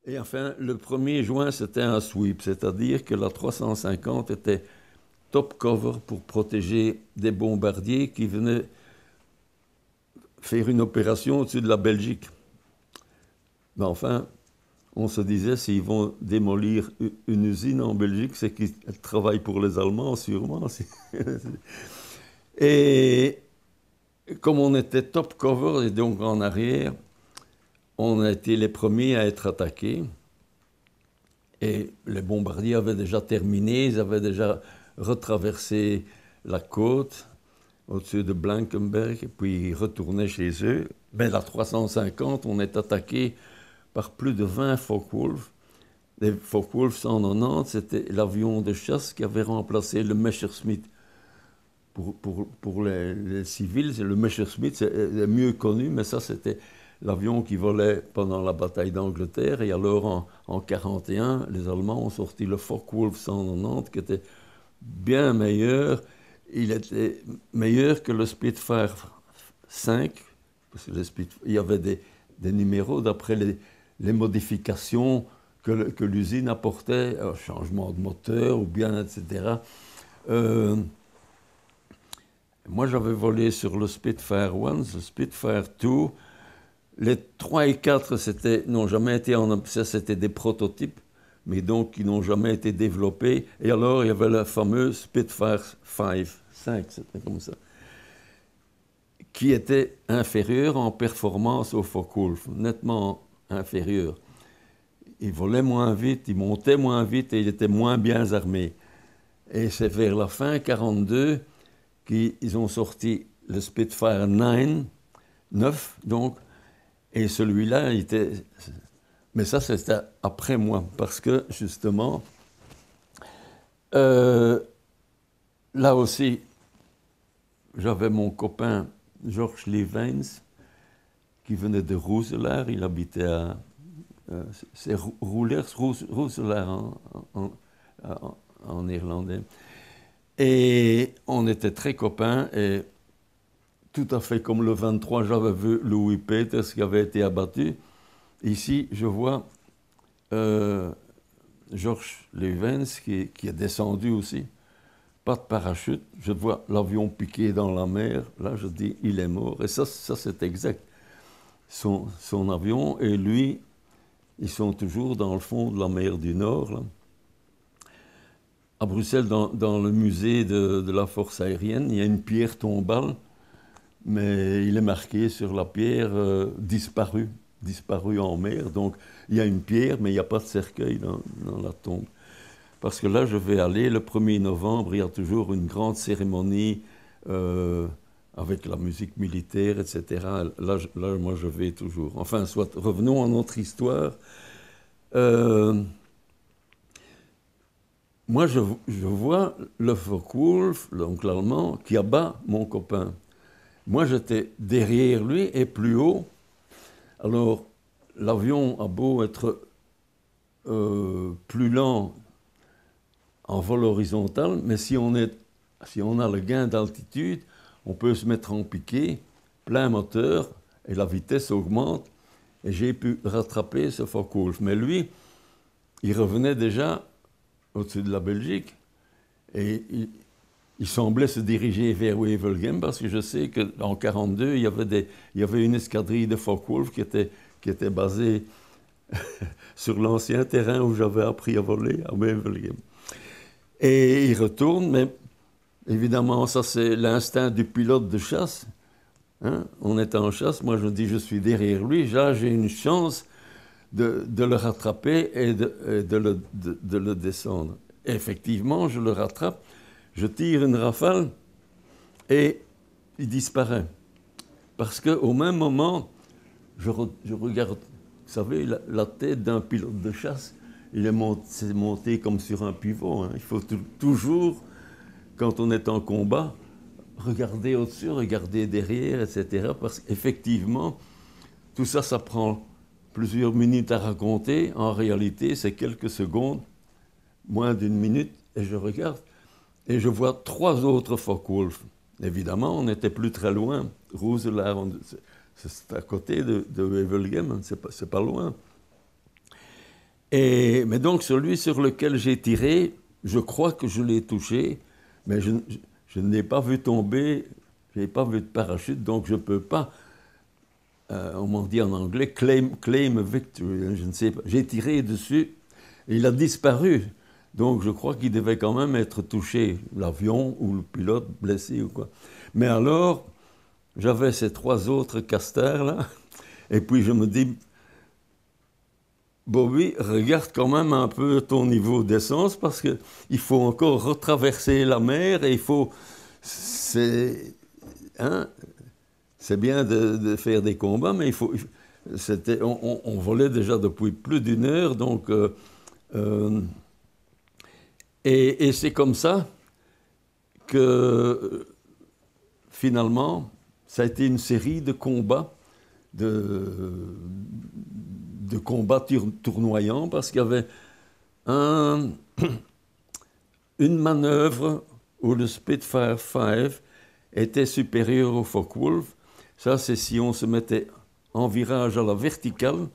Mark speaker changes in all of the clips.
Speaker 1: Et enfin, le 1er juin, c'était un sweep, c'est-à-dire que la 350 était top cover pour protéger des bombardiers qui venaient faire une opération au-dessus de la Belgique. Mais enfin, on se disait, s'ils vont démolir une usine en Belgique, c'est qu'ils travaillent pour les Allemands, sûrement. Et comme on était top cover et donc en arrière, on a été les premiers à être attaqués. Et les bombardiers avaient déjà terminé, ils avaient déjà retraversé la côte au-dessus de Blankenberg, et puis ils retournaient chez eux. Mais la 350, on est attaqué par plus de 20 Focke-Wulf. Les Focke-Wulf 190, c'était l'avion de chasse qui avait remplacé le Messerschmitt. Pour les civils, le Messerschmitt, c'est mieux connu, mais ça, c'était l'avion qui volait pendant la bataille d'Angleterre. Et alors, en 1941, les Allemands ont sorti le Focke-Wulf 190, qui était bien meilleur. Il était meilleur que le Spitfire 5, parce que il y avait des numéros d'après les modifications que l'usine apportait, changement de moteur ou bien, etc. Moi, j'avais volé sur le Spitfire 1, le Spitfire 2. Les 3 et 4 n'ont jamais été ça, c'était des prototypes, mais donc qui n'ont jamais été développés. Et alors, il y avait le fameux Spitfire 5, c'était comme ça, qui était inférieur en performance au Focke-Wulf, nettement inférieur. Il volait moins vite, il montait moins vite et il était moins bien armé. Et c'est vers la fin 1942 qu'ils ont sorti le Spitfire 9, donc, et celui-là, il était... Mais ça, c'était après moi, parce que, justement, là aussi, j'avais mon copain Georges Levens, qui venait de Roeselare, il habitait à... c'est Roeselare en néerlandais. Et on était très copains, et tout à fait comme le 23, j'avais vu Louis Peters qui avait été abattu. Ici, je vois Georges Levens qui est descendu aussi, pas de parachute. Je vois l'avion piqué dans la mer. Là, je dis, il est mort. Et ça c'est exact. Son avion et lui, ils sont toujours dans le fond de la mer du Nord, là. À Bruxelles, dans le musée de la force aérienne, il y a une pierre tombale, mais il est marqué sur la pierre disparu en mer. Donc il y a une pierre, mais il n'y a pas de cercueil dans la tombe. Parce que là, je vais aller, le 1er novembre, il y a toujours une grande cérémonie avec la musique militaire, etc. Là, moi, je vais toujours. Enfin, soit, revenons à notre histoire. Moi, je vois le Focke-Wulf, donc l'Allemand, qui abat mon copain. Moi, j'étais derrière lui et plus haut. Alors, l'avion a beau être plus lent en vol horizontal, mais si on a le gain d'altitude, on peut se mettre en piqué, plein moteur, et la vitesse augmente. Et j'ai pu rattraper ce Focke-Wulf. Mais lui, il revenait déjà au-dessus de la Belgique. Et il semblait se diriger vers Wevelgem parce que je sais qu'en 1942, il y avait une escadrille de Focke-Wulf qui était basée sur l'ancien terrain où j'avais appris à voler, à Wevelgem. Et il retourne, mais évidemment, ça c'est l'instinct du pilote de chasse. Hein? On est en chasse, moi je dis je suis derrière lui, là j'ai une chance de le rattraper et de le descendre. Et effectivement, je le rattrape, je tire une rafale et il disparaît. Parce qu'au même moment, je regarde, vous savez, la tête d'un pilote de chasse, c'est monté comme sur un pivot. Hein. Il faut toujours, quand on est en combat, regarder au-dessus, regarder derrière, etc. Parce qu'effectivement, tout ça, ça prend plusieurs minutes à raconter. En réalité, c'est quelques secondes, moins d'une minute, et je regarde, et je vois 3 autres Focke-Wulf. Évidemment, on n'était plus très loin. C'est à côté de Wevelgem, c'est pas loin. Mais donc, celui sur lequel j'ai tiré, je crois que je l'ai touché, mais je ne l'ai pas vu tomber, je n'ai pas vu de parachute, donc je ne peux pas, on m'en dit en anglais, claim victory, je ne sais pas. J'ai tiré dessus, et il a disparu. Donc je crois qu'il devait quand même être touché, l'avion ou le pilote blessé ou quoi. Mais alors, j'avais ces 3 autres casters-là, et puis je me dis, Bobby, regarde quand même un peu ton niveau d'essence parce qu'il faut encore retraverser la mer et il faut... Hein, c'est bien de faire des combats, mais il faut... On volait déjà depuis plus d'1 heure, donc... et c'est comme ça que finalement, ça a été une série de combats, de combats tournoyants, parce qu'il y avait une manœuvre où le Spitfire 5 était supérieur au Focke-Wulf. Ça, c'est si on se mettait en virage à la verticale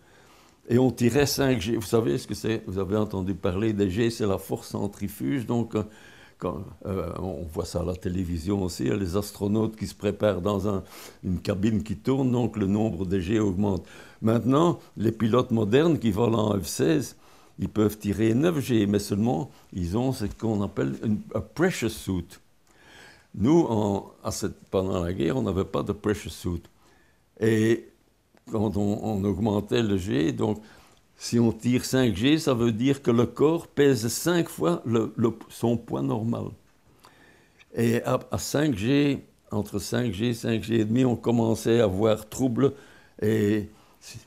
Speaker 1: et on tirait 5 G. Vous savez ce que c'est? Vous avez entendu parler des G, c'est la force centrifuge. Donc, on voit ça à la télévision aussi, les astronautes qui se préparent dans une cabine qui tourne, donc le nombre de G augmente. Maintenant, les pilotes modernes qui volent en F-16, ils peuvent tirer 9 G, mais seulement ils ont ce qu'on appelle un pressure suit. Nous, pendant la guerre, on n'avait pas de pressure suit. Et quand on augmentait le G, donc si on tire 5 G, ça veut dire que le corps pèse 5 fois son poids normal. Et à 5 G, entre 5 G et 5 G et demi, on commençait à avoir trouble. Et si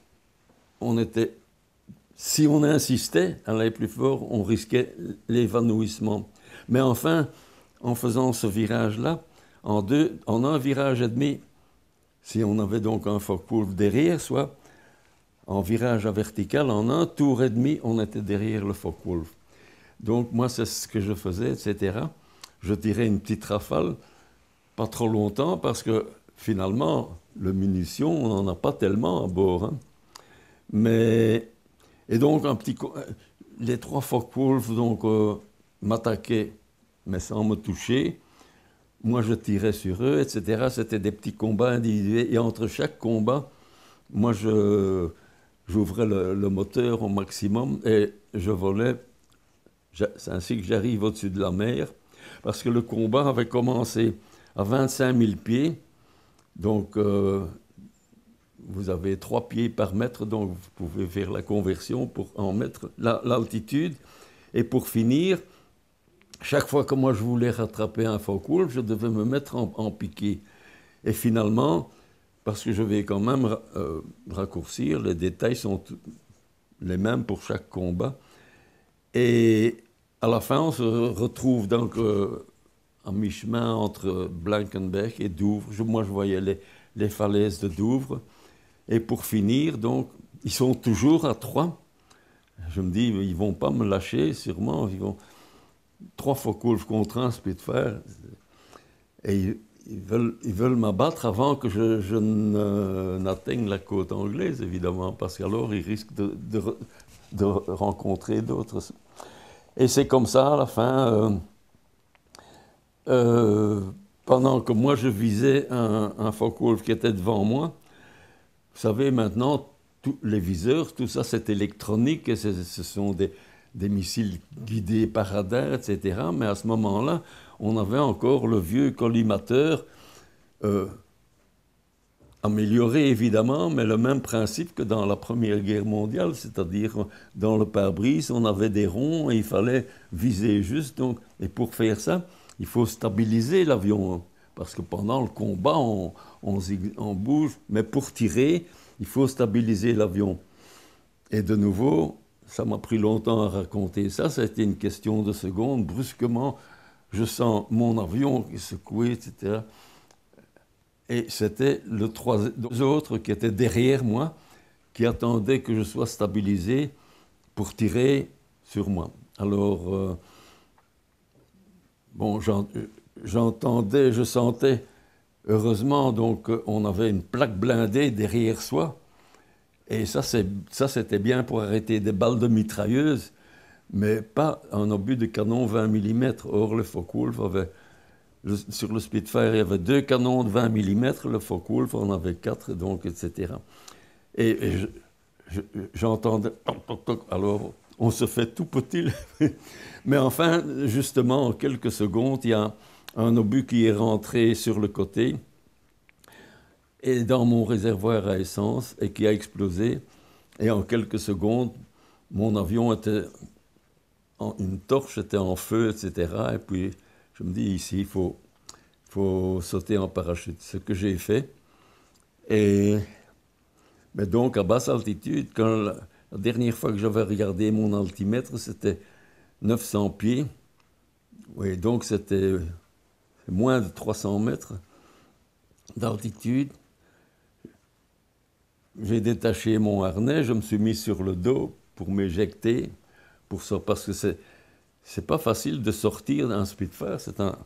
Speaker 1: on insistait à aller plus fort, on risquait l'évanouissement. Mais enfin, en faisant ce virage-là, en un virage et demi, si on avait donc un Focke-Wulf derrière soi, en virage à vertical, en un tour et demi, on était derrière le Focke-Wulf. Donc moi, c'est ce que je faisais, etc. Je tirais une petite rafale, pas trop longtemps, parce que finalement, le munition, on n'en a pas tellement à bord. Hein. Et donc, les 3 Focke-Wulf m'attaquaient, mais sans me toucher. Moi, je tirais sur eux, etc. C'était des petits combats individuels. Et entre chaque combat, moi, j'ouvrais le moteur au maximum et je volais. C'est ainsi que j'arrive au-dessus de la mer, parce que le combat avait commencé à 25 000 pieds. Donc, vous avez 3 pieds par mètre, donc vous pouvez faire la conversion pour en mettre l'altitude. Et pour finir, chaque fois que moi je voulais rattraper un Focke-Wulf, je devais me mettre en piqué. Et finalement, parce que je vais quand même raccourcir, les détails sont les mêmes pour chaque combat. Et à la fin, on se retrouve donc à mi-chemin entre Blankenberg et Douvres. Moi, je voyais les falaises de Douvres. Et pour finir, donc, ils sont toujours à 3. Je me dis, ils ne vont pas me lâcher, sûrement. 3 Focke-Wulf contre un Spitfire. Et ils veulent m'abattre avant que je n'atteigne la côte anglaise, évidemment, parce qu'alors ils risquent de rencontrer d'autres. Et c'est comme ça, à la fin, pendant que moi je visais un Focke-Wulf qui était devant moi. Vous savez, maintenant, les viseurs, tout ça, c'est électronique, et ce sont des missiles guidés par radar, etc. Mais à ce moment-là, on avait encore le vieux collimateur, amélioré évidemment, mais le même principe que dans la Première Guerre mondiale, c'est-à-dire dans le pare-brise, on avait des ronds et il fallait viser juste. Donc, et pour faire ça, il faut stabiliser l'avion, parce que pendant le combat, on bouge, mais pour tirer, il faut stabiliser l'avion. Et de nouveau, ça m'a pris longtemps à raconter ça, ça a été une question de secondes. Brusquement, je sens mon avion qui secouait, etc. Et c'était les 3 autres qui étaient derrière moi, qui attendaient que je sois stabilisé pour tirer sur moi. Alors, bon, j'entendais, je sentais, heureusement, donc, on avait une plaque blindée derrière soi. Et ça, c'était bien pour arrêter des balles de mitrailleuse, mais pas un obus de canon 20 mm. Or, le Focke-Wulf avait, sur le Spitfire, il y avait 2 canons de 20 mm, le Focke-Wulf en avait 4, donc, etc. Et j'entendais, toc, toc, toc, alors on se fait tout petit. Mais enfin, justement, en quelques secondes, il y a un obus qui est rentré sur le côté et dans mon réservoir à essence et qui a explosé. Et en quelques secondes, mon avion était, une torche était en feu, etc. Et puis je me dis, ici, il faut sauter en parachute. Ce que j'ai fait. Mais donc, à basse altitude, quand la dernière fois que j'avais regardé mon altimètre, c'était 900 pieds. Oui, donc c'était moins de 300 mètres d'altitude. J'ai détaché mon harnais, je me suis mis sur le dos pour m'éjecter, parce que c'est pas facile de sortir d'un Spitfire, c'est un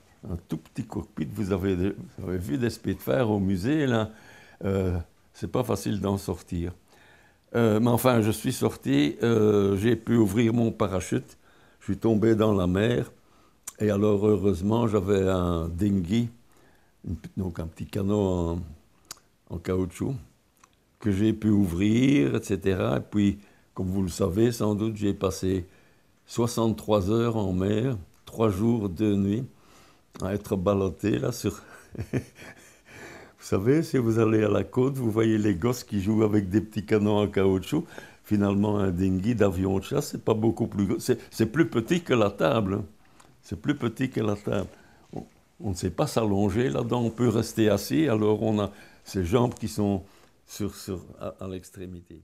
Speaker 1: tout petit cockpit. Vous avez vu des Spitfires au musée, là, c'est pas facile d'en sortir. Mais enfin, je suis sorti, j'ai pu ouvrir mon parachute, je suis tombé dans la mer, et alors heureusement, j'avais un dinghy, donc un petit canot en caoutchouc, que j'ai pu ouvrir, etc. Et puis, comme vous le savez, sans doute, j'ai passé 63 heures en mer, 3 jours, 2 nuits, à être ballotté là sur... Vous savez, si vous allez à la côte, vous voyez les gosses qui jouent avec des petits canons en caoutchouc. Finalement, un dinghy d'avion de chasse, c'est pas beaucoup plus gros. C'est plus petit que la table. C'est plus petit que la table. On ne sait pas s'allonger là-dedans, on peut rester assis, alors on a ces jambes qui sont à l'extrémité.